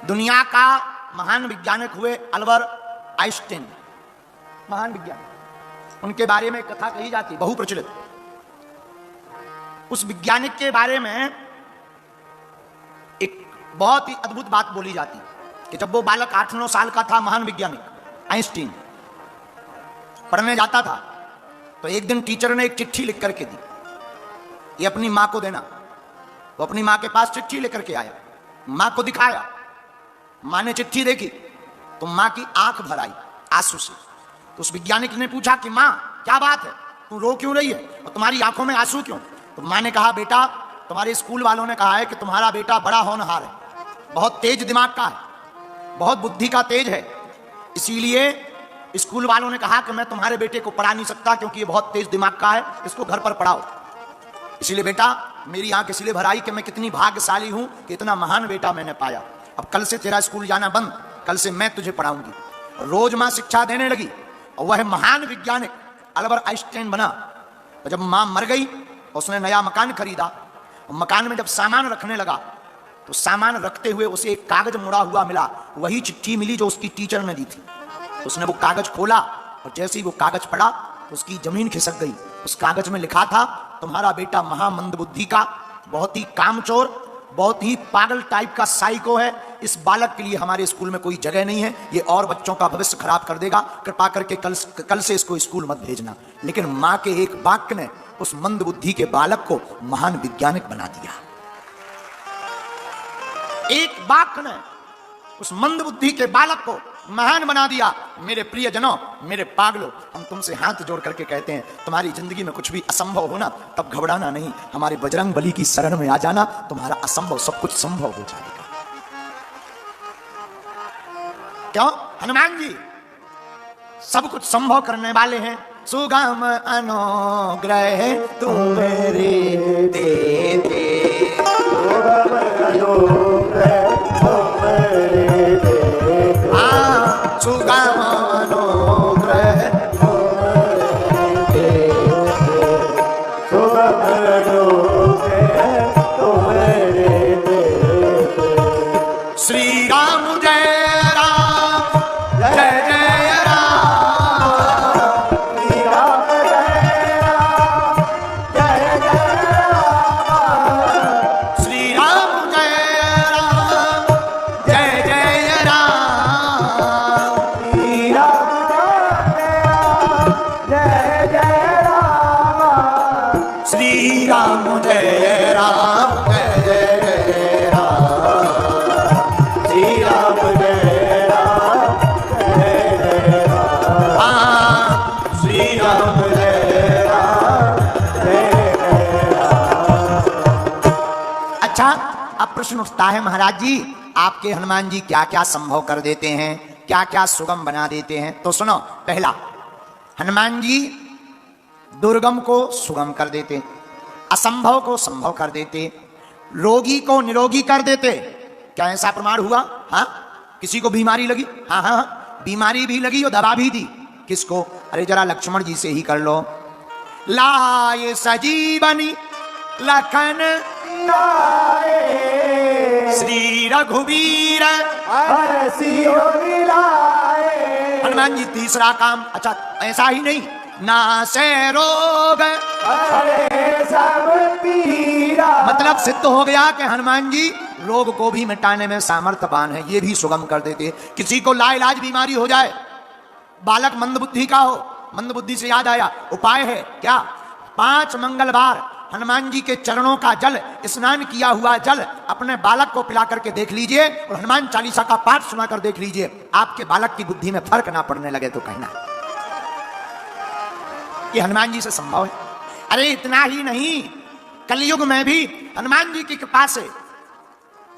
दुनिया का महान वैज्ञानिक हुए अल्बर्ट आइंस्टीन, महान वैज्ञानिक। उनके बारे में कथा कही जाती, बहु प्रचलित। उस वैज्ञानिक के बारे में एक बहुत ही अद्भुत बात बोली जाती कि जब वो बालक 8-9 साल का था, महान वैज्ञानिक आइंस्टीन पढ़ने जाता था, तो एक दिन टीचर ने एक चिट्ठी लिख करके दी, ये अपनी मां को देना। वो अपनी मां के पास चिट्ठी लेकर के आया, मां को दिखाया। मां ने चिट्ठी देखी तो मां की आंख भर आई आंसू से। तो उस वैज्ञानिक ने पूछा कि मां क्या बात है, तू रो क्यों रही है और तुम्हारी आंखों में आंसू क्यों? तो मां ने कहा, बेटा तुम्हारे स्कूल वालों ने कहा है कि तुम्हारा बेटा बड़ा होनहार है, बहुत तेज दिमाग का है, बहुत बुद्धि का तेज है, इसीलिए स्कूल वालों ने कहा कि मैं तुम्हारे बेटे को पढ़ा नहीं सकता क्योंकि ये बहुत तेज दिमाग का है, इसको घर पर पढ़ाओ। इसीलिए बेटा मेरी आंख इसलिए भर आई कि मैं कितनी भाग्यशाली हूं कि इतना महान बेटा मैंने पाया। अब कल से तेरा स्कूल जाना बंद, कल से मैं तुझे पढ़ाऊंगी। रोज मां शिक्षा देने लगी और वह महान वैज्ञानिक अल्बर्ट आइंस्टीन बना। तो जब मां मर गई, उसने नया मकान खरीदा और मकान में जब सामान रखने लगा तो सामान रखते हुए उसे एक कागज मुड़ा हुआ मिला, वही चिट्ठी मिली जो उसकी टीचर ने दी थी। उसने वो कागज खोला और जैसे ही वो कागज पढ़ा तो उसकी जमीन खिसक गई। उस कागज में लिखा था, तुम्हारा बेटा महामंद बुद्धि का, बहुत ही कामचोर, बहुत ही पागल टाइप का साइको है, इस बालक के लिए हमारे स्कूल में कोई जगह नहीं है, ये और बच्चों का भविष्य खराब कर देगा, कृपा करके कल से इसको स्कूल मत भेजना। लेकिन मां के एक वाक्य ने उस मंद बुद्धि के बालक को महान वैज्ञानिक बना दिया। एक वाक्य ने उस मंद बुद्धि के बालक को महान बना दिया। मेरे प्रियजनों, मेरे पागलों, हम तुमसे हाथ जोड़ करके कहते हैं, तुम्हारी जिंदगी में कुछ भी असंभव होना तब घबराना नहीं, हमारे बजरंग बली की शरण में आ जाना, तुम्हारा असंभव सब कुछ संभव हो जाएगा। क्यों? हनुमान जी सब कुछ संभव करने वाले हैं। सुगम अनुग्रह तुम्हारे देते, सुगम अनुग्रह श्री राम जय राम, जय जय राम, श्री राम जय राम, जय जय राम, श्री राम जय राम, जय जय राम, श्री राम जय जय राम, श्री राम जय राम, जय जय राम, श्री राम जय राम, जय जय राम, श्री राम जय राम, जय जय राम। अच्छा, अब प्रश्न उठता है, महाराज जी आपके हनुमान जी क्या क्या संभव कर देते हैं, क्या क्या सुगम बना देते हैं? तो सुनो, पहला, हनुमान जी दुर्गम को सुगम कर देते, असंभव को संभव कर देते, रोगी को निरोगी कर देते। क्या ऐसा प्रमाण हुआ? हाँ, किसी को बीमारी लगी, हाँ हाँ बीमारी भी लगी और दवा भी दी। किसको? अरे जरा लक्ष्मण जी से ही कर लो। लाए सजीवनी लखन लाए, श्री रघुवीर लाए। हनुमान जी तीसरा काम, अच्छा ऐसा ही नहीं, नासे रोग सब पीरा, मतलब सिद्ध हो गया कि हनुमान जी रोग को भी मिटाने में सामर्थ्यवान है, ये भी सुगम कर देते। किसी को लाइलाज बीमारी हो जाए, बालक मंदबुद्धि का हो, मंदबुद्धि से याद आया, उपाय है क्या? 5 मंगलवार हनुमान जी के चरणों का जल, स्नान किया हुआ जल अपने बालक को पिला करके देख लीजिए और हनुमान चालीसा का पाठ सुना कर देख लीजिए, आपके बालक की बुद्धि में फर्क ना पड़ने लगे तो कहना ये हनुमान जी से संभव है। अरे इतना ही नहीं, कलयुग में भी हनुमान जी की कृपा से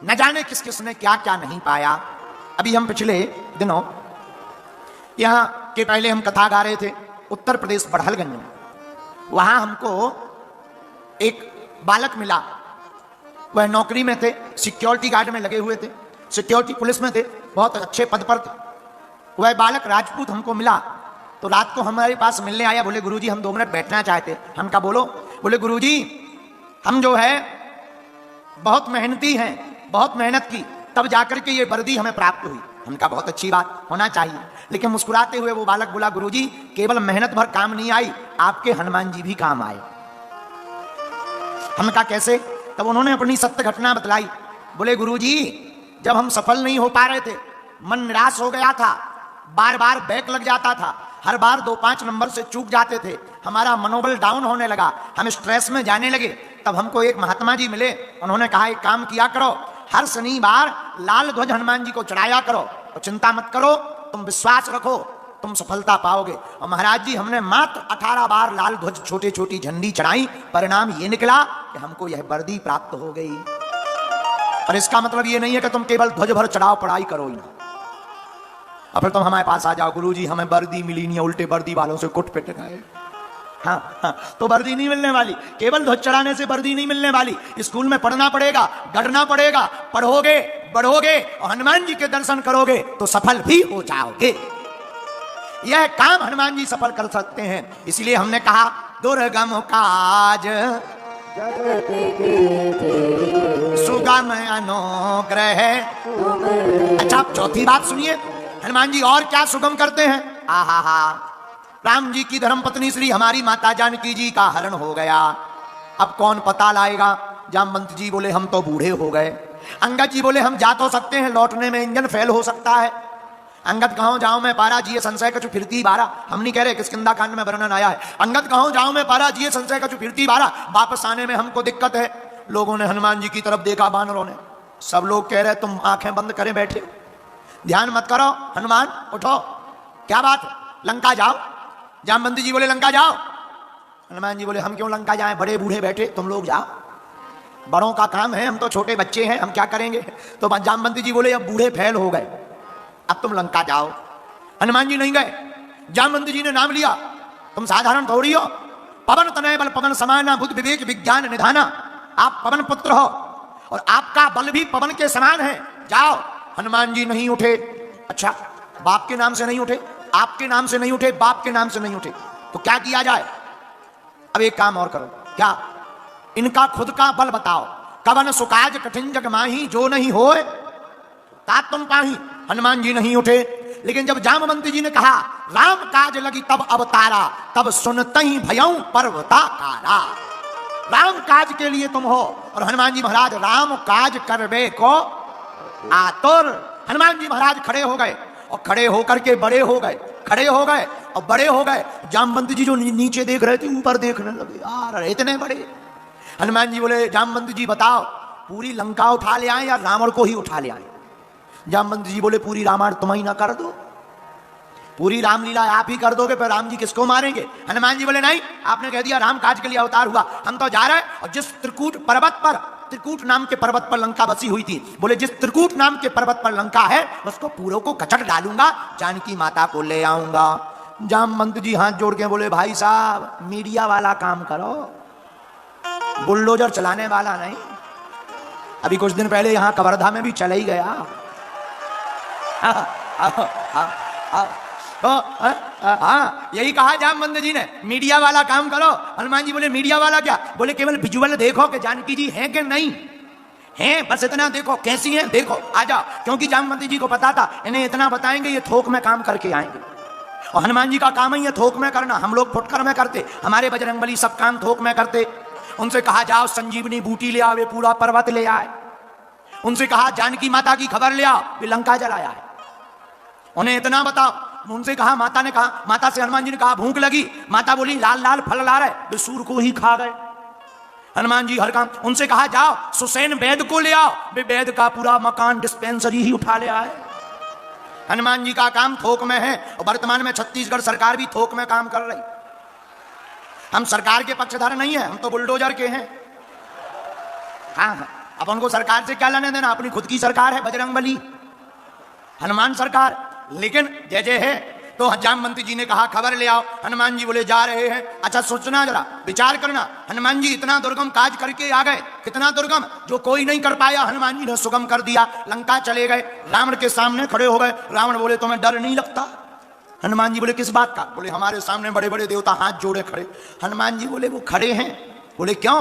न जाने किस किस ने क्या क्या नहीं पाया। अभी हम पिछले दिनों यहां के पहले हम कथा गा रहे थे उत्तर प्रदेश बड़हलगंज में, वहां हमको एक बालक मिला, वह नौकरी में थे, सिक्योरिटी गार्ड में लगे हुए थे, सिक्योरिटी पुलिस में थे, बहुत अच्छे पद पर थे। वह बालक राजपूत हमको मिला तो रात को हमारे पास मिलने आया, बोले गुरुजी हम 2 मिनट बैठना चाहते। हम कहा बोलो? बोले गुरुजी हम जो है बहुत मेहनती हैं, बहुत मेहनत की, तब जाकर के ये वर्दी हमें प्राप्त हुई। उनका बहुत अच्छी बात, होना चाहिए। लेकिन मुस्कुराते हुए वो बालक बोला, गुरुजी केवल मेहनत भर काम नहीं आई, आपके हनुमान जी भी काम आए। हम कहा कैसे? तब उन्होंने अपनी सत्य घटना बतलाई। बोले गुरुजी जब हम सफल नहीं हो पा रहे थे, मन निराश हो गया था, बार बार बैक लग जाता था, हर बार 2-5 नंबर से चूक जाते थे, हमारा मनोबल डाउन होने लगा, हम स्ट्रेस में जाने लगे। तब हमको एक महात्मा जी मिले, उन्होंने कहा एक काम किया करो, हर शनिवार लाल ध्वज हनुमान जी को चढ़ाया करो, तो चिंता मत करो, तुम विश्वास रखो, तुम सफलता पाओगे। और महाराज जी हमने मात्र 18 बार लाल ध्वज छोटी छोटी झंडी चढ़ाई, परिणाम ये निकला कि हमको यह वर्दी प्राप्त हो गई। और इसका मतलब ये नहीं है कि तुम केवल ध्वज भर चढ़ाओ, पढ़ाई करो ही ना, और फिर तुम हमारे पास आ जाओ, गुरुजी हमें वर्दी मिली नहीं, उल्टे वर्दी वालों से कुट पिट गए। हाँ, तो वर्दी नहीं मिलने वाली, केवल ध्वज चढ़ाने से वर्दी नहीं मिलने वाली। स्कूल में पढ़ना पड़ेगा, गढ़ना पड़ेगा, पढ़ोगे बढ़ोगे और हनुमान जी के दर्शन करोगे तो सफल भी हो जाओगे। यह काम हनुमान जी सफल कर सकते हैं। इसलिए हमने कहा दुर्गम काज सुगम अनुग्रह। अच्छा चौथी बात सुनिए, हनुमान जी और क्या सुगम करते हैं? आहा, राम जी की धर्मपत्नी श्री हमारी माता जानकी जी का हरण हो गया, अब कौन पता लाएगा? जामवंत जी बोले हम तो बूढ़े हो गए। अंगद जी बोले हम जा तो सकते हैं, लौटने में इंजन फेल हो सकता है। अंगद कहो जाओ मैं पारा जिये संशय कछु फिरती बारा। हम नहीं कह रहे, किष्किंधा कांड में वर्णन आया है। अंगद कहो जाओ मैं पारा जिये संशय कछु फिरती बारा, वापस आने में हमको दिक्कत है। लोगों ने हनुमान जी की तरफ देखा, बानरों ने, सब लोग कह रहे तुम आंखें बंद करे बैठे हो, ध्यान मत करो, हनुमान उठो, क्या बात, लंका जाओ। जामवंत जी बोले लंका जाओ। हनुमान जी बोले हम क्यों लंका जाएं, बड़े बूढ़े बैठे, तुम लोग जाओ, बड़ों का काम है, हम तो छोटे बच्चे हैं, हम क्या करेंगे। तो जामवंत जी बोले अब बूढ़े फैल हो गए, अब तुम लंका जाओ। हनुमान जी नहीं गए, जामवंत जी ने नाम लिया, तुम साधारण थोड़ी हो, पवन तनय बल पवन समाना, बुद्धि विवेक विज्ञान निधाना, आप पवन पुत्र हो और आपका बल भी पवन के समान है, जाओ। हनुमान जी नहीं उठे। अच्छा, बाप के नाम से नहीं उठे, आपके नाम से नहीं उठे, बाप के नाम से नहीं उठे, तो क्या किया जाए? अब एक काम और करो, क्या? इनका खुद का बल बताओ। कवन सुकाज कठिन जग माही, जो नहीं होए तात तुम पाही। हनुमान जी नहीं उठे। लेकिन जब जामवंत जी ने कहा राम काज लगी तब अवतारा, तब सुनते ही भयऊ पर्वताकारा। राम काज के लिए तुम हो और हनुमान जी महाराज राम काज करवे को आतुर। हनुमान जी महाराज खड़े हो गए और खड़े होकर के बड़े हो गए, खड़े हो गए और बड़े हो गए। जामवंत जी जो नीचे देख रहे थे ऊपर देखने लगे, यार इतने बड़े। हनुमान जी बोले जामवंत जी बताओ पूरी लंका उठा ले आए या रावण को ही उठा ले आए? जामवंत जी बोले पूरी रामायण तुम ही ना कर दो, पूरी रामलीला आप ही कर दोगे, फिर राम जी किसको मारेंगे? हनुमान जी बोले नहीं, आपने कह दिया राम काज के लिए अवतार हुआ, हम तो जा रहे हैं। और जिस त्रिकूट पर्वत पर, त्रिकूट नाम के पर्वत पर लंका बसी हुई थी, बोले जिस त्रिकूट नाम के पर्वत पर लंका है उसको पूरों को कचट डालूंगा, जानकी माता को ले आऊंगा। जामवंत जी हाथ जोड़ के बोले भाई साहब मीडिया वाला काम करो, बुलडोजर चलाने वाला नहीं। अभी कुछ दिन पहले यहां कवर्धा में भी चला ही गया। यही कहा जामवंत जी ने, मीडिया वाला काम करो। हनुमान जी बोले मीडिया वाला क्या? बोले केवल विजुअल देखो कि जानकी जी हैं कि नहीं हैं, बस इतना देखो, कैसी हैं देखो, आ जाओ। क्योंकि जामवंत जी को पता था इन्हें इतना बताएंगे ये थोक में काम करके आएंगे, और हनुमान जी का काम ही है थोक में करना। हम लोग फुटकर में करते, हमारे बजरंगबली सब काम थोक में करते। उनसे कहा जाओ संजीवनी बूटी ले आओ, वे पूरा पर्वत ले आए। उनसे कहा जानकी माता की खबर ले आओ, वे लंका जलाया है। उन्हें इतना बताओ। उनसे कहा, माता ने कहा, माता से हनुमान जी ने कहा भूख लगी, माता बोली लाल लाल फल ला रहे, वे सूर को ही खा गए। हनुमान जी हर काम। उनसे कहा जाओ सुसैन वैद को ले आओ, वे वैद का पूरा मकान डिस्पेंसरी ही उठा ले आए। हनुमान जी का काम थोक में है, और वर्तमान में छत्तीसगढ़ सरकार भी थोक में काम कर रही। हम सरकार के पक्षधर नहीं है, हम तो बुलडोजर के हैं। हाँ, अब उनको सरकार से क्या लेने देना, अपनी खुद की सरकार है बजरंगबली, हनुमान सरकार। लेकिन जय जय है। तो जामवंत जी ने कहा खबर ले आओ। हनुमान जी बोले जा रहे हैं। अच्छा सोचना जरा, विचार करना, हनुमान जी इतना दुर्गम काज करके आ गए, कितना दुर्गम, जो कोई नहीं कर पाया हनुमान जी ने सुगम कर दिया। लंका चले गए, रावण के सामने खड़े हो गए। रावण बोले तुम्हें डर नहीं लगता? हनुमान जी बोले किस बात का? बोले हमारे सामने बड़े बड़े देवता हाथ जोड़े खड़े। हनुमान जी बोले वो खड़े हैं? बोले क्यों?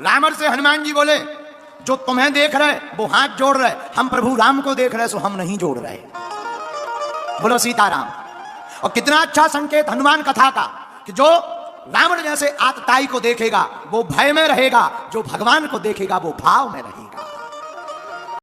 रावण से हनुमान जी बोले जो तुम्हें देख रहे वो हाथ जोड़ रहे, हम प्रभु राम को देख रहे सो हम नहीं जोड़ रहे। बोलो सीताराम। और कितना अच्छा संकेत हनुमान कथा का कि जो रावण जैसे आतताई को देखेगा वो भय में रहेगा, जो भगवान को देखेगा वो भाव में रहेगा।